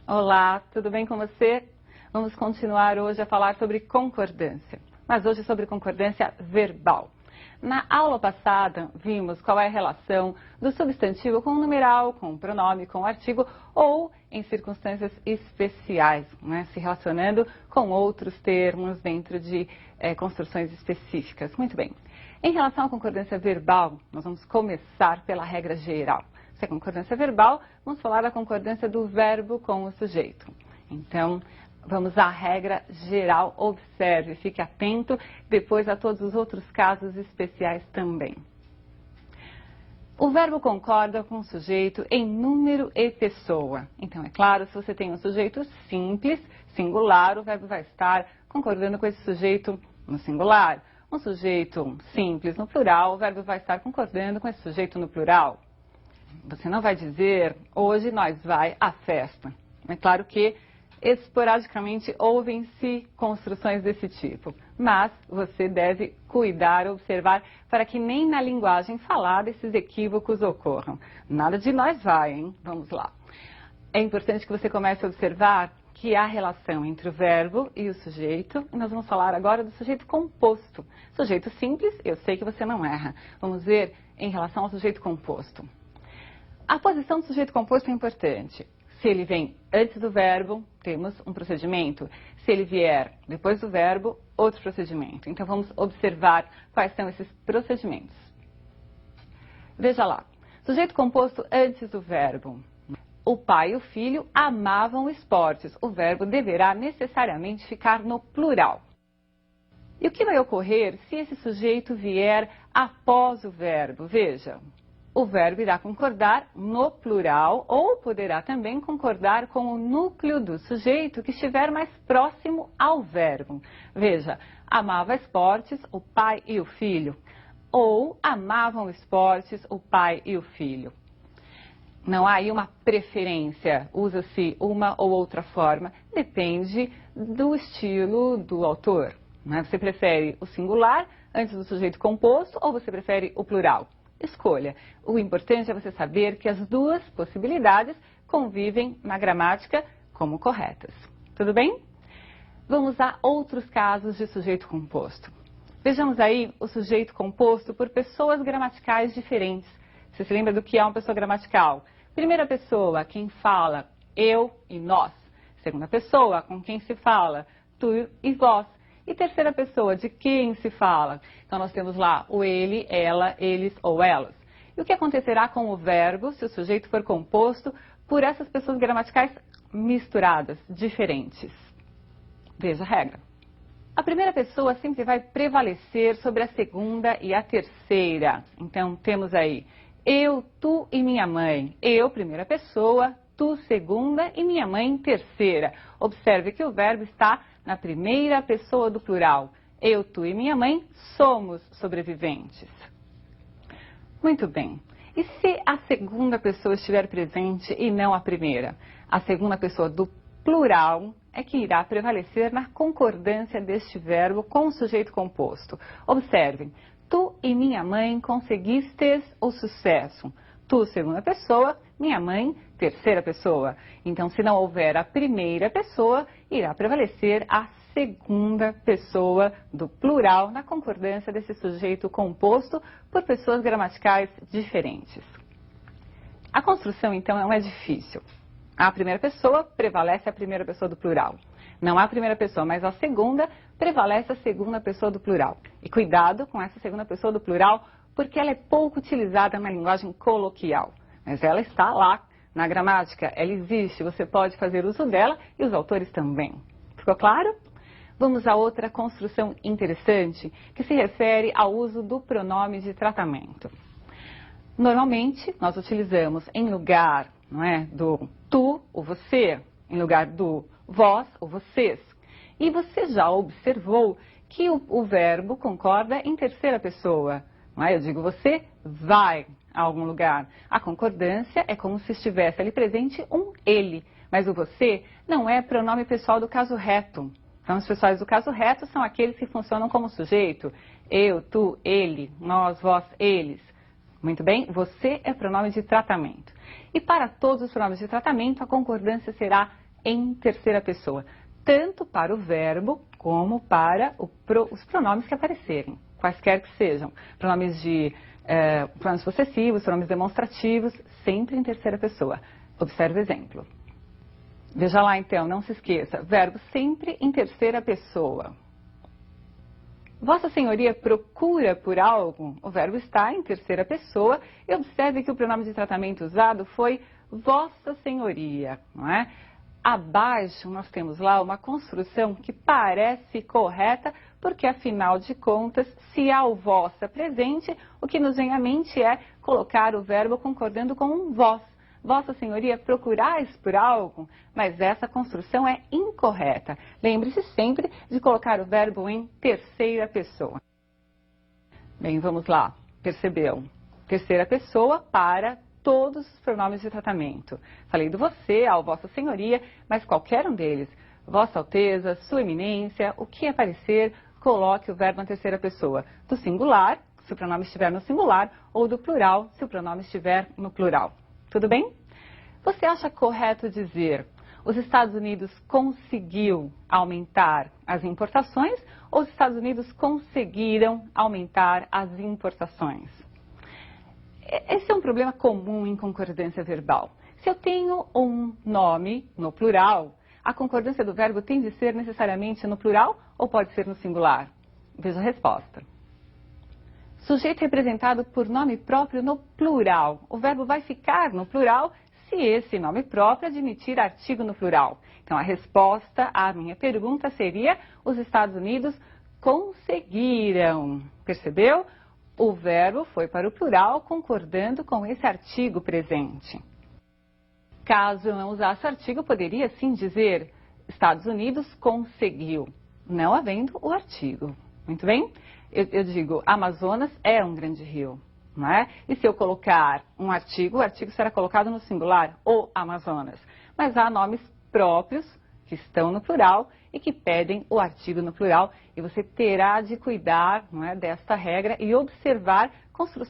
Olá, tudo bem com você? Vamos continuar hoje a falar sobre concordância, mas hoje sobre concordância verbal. Na aula passada, vimos qual é a relação do substantivo com o numeral, com o pronome, com o artigo ou em circunstâncias especiais, se relacionando com outros termos dentro de construções específicas. Muito bem. Em relação à concordância verbal, nós vamos começar pela regra geral. Se é concordância verbal, vamos falar da concordância do verbo com o sujeito. Então, vamos à regra geral, observe, fique atento, depois a todos os outros casos especiais também. O verbo concorda com o sujeito em número e pessoa. Então, é claro, se você tem um sujeito simples, singular, o verbo vai estar concordando com esse sujeito no singular. Um sujeito simples no plural, o verbo vai estar concordando com esse sujeito no plural. Você não vai dizer, hoje nós vai à festa. É claro que esporadicamente ouvem-se construções desse tipo, mas você deve cuidar, observar, para que nem na linguagem falada esses equívocos ocorram. Nada de nós vai, hein? Vamos lá. É importante que você comece a observar que há relação entre o verbo e o sujeito, e nós vamos falar agora do sujeito composto. Sujeito simples, eu sei que você não erra. Vamos ver em relação ao sujeito composto. A posição do sujeito composto é importante. Se ele vem antes do verbo, temos um procedimento. Se ele vier depois do verbo, outro procedimento. Então, vamos observar quais são esses procedimentos. Veja lá. Sujeito composto antes do verbo. O pai e o filho amavam esportes. O verbo deverá necessariamente ficar no plural. E o que vai ocorrer se esse sujeito vier após o verbo? Veja. O verbo irá concordar no plural ou poderá também concordar com o núcleo do sujeito que estiver mais próximo ao verbo. Veja, amava esportes, o pai e o filho. Ou amavam esportes, o pai e o filho. Não há aí uma preferência, usa-se uma ou outra forma, depende do estilo do autor. Você prefere o singular antes do sujeito composto ou você prefere o plural? Escolha. O importante é você saber que as duas possibilidades convivem na gramática como corretas. Tudo bem? Vamos a outros casos de sujeito composto. Vejamos aí o sujeito composto por pessoas gramaticais diferentes. Você se lembra do que é uma pessoa gramatical? Primeira pessoa, quem fala, eu e nós. Segunda pessoa, com quem se fala, tu e vós. E terceira pessoa, de quem se fala? Então, nós temos lá o ele, ela, eles ou elas. E o que acontecerá com o verbo se o sujeito for composto por essas pessoas gramaticais misturadas, diferentes? Veja a regra. A primeira pessoa sempre vai prevalecer sobre a segunda e a terceira. Então, temos aí eu, tu e minha mãe. Eu, primeira pessoa, tu, segunda e minha mãe, terceira. Observe que o verbo está na primeira pessoa do plural. Eu, tu e minha mãe somos sobreviventes. Muito bem. E se a segunda pessoa estiver presente e não a primeira? A segunda pessoa do plural é que irá prevalecer na concordância deste verbo com o sujeito composto. Observem. Tu e minha mãe conseguistes o sucesso. Tu, segunda pessoa, minha mãe, terceira pessoa. Então, se não houver a primeira pessoa, irá prevalecer a segunda pessoa do plural na concordância desse sujeito composto por pessoas gramaticais diferentes. A construção, então, não é difícil. A primeira pessoa prevalece a primeira pessoa do plural. Não a primeira pessoa, mas a segunda prevalece a segunda pessoa do plural. E cuidado com essa segunda pessoa do plural, porque ela é pouco utilizada na linguagem coloquial. Mas ela está lá na gramática, ela existe, você pode fazer uso dela e os autores também. Ficou claro? Vamos a outra construção interessante que se refere ao uso do pronome de tratamento. Normalmente, nós utilizamos em lugar, do tu, o você, em lugar do vós, o vocês. E você já observou que o verbo concorda em terceira pessoa. Eu digo, você vai a algum lugar. A concordância é como se estivesse ali presente um ele, mas o você não é pronome pessoal do caso reto. Então, os pessoais do caso reto são aqueles que funcionam como sujeito. Eu, tu, ele, nós, vós, eles. Muito bem? Você é pronome de tratamento. E para todos os pronomes de tratamento, a concordância será em terceira pessoa, tanto para o verbo como para os pronomes que aparecerem, quaisquer que sejam. Pronomes pronomes possessivos, pronomes demonstrativos, sempre em terceira pessoa. Observe o exemplo. Veja lá então, não se esqueça, verbo sempre em terceira pessoa. Vossa Senhoria procura por algo? O verbo está em terceira pessoa e observe que o pronome de tratamento usado foi Vossa Senhoria, não é? Abaixo nós temos lá uma construção que parece correta, porque afinal de contas, se há o vossa presente, o que nos vem à mente é colocar o verbo concordando com um vós. Vossa Senhoria, procurais por algo, mas essa construção é incorreta. Lembre-se sempre de colocar o verbo em terceira pessoa. Bem, vamos lá. Percebeu? Terceira pessoa para todos os pronomes de tratamento. Falei do você, ao Vossa Senhoria, mas qualquer um deles. Vossa Alteza, Sua Eminência, o que aparecer, coloque o verbo na terceira pessoa. Do singular, se o pronome estiver no singular, ou do plural, se o pronome estiver no plural. Tudo bem? Você acha correto dizer os Estados Unidos conseguiu aumentar as importações ou os Estados Unidos conseguiram aumentar as importações? Esse é um problema comum em concordância verbal. Se eu tenho um nome no plural, a concordância do verbo tem de ser necessariamente no plural ou pode ser no singular? Veja a resposta. Sujeito representado por nome próprio no plural. O verbo vai ficar no plural se esse nome próprio admitir artigo no plural. Então, a resposta à minha pergunta seria: os Estados Unidos conseguiram. Percebeu? O verbo foi para o plural, concordando com esse artigo presente. Caso eu não usasse o artigo, eu poderia sim dizer Estados Unidos conseguiu, não havendo o artigo. Muito bem? Eu digo, Amazonas é um grande rio, não é? E se eu colocar um artigo, o artigo será colocado no singular, o Amazonas. Mas há nomes próprios que estão no plural e que pedem o artigo no plural. E você terá de cuidar, não é, desta regra e observar construções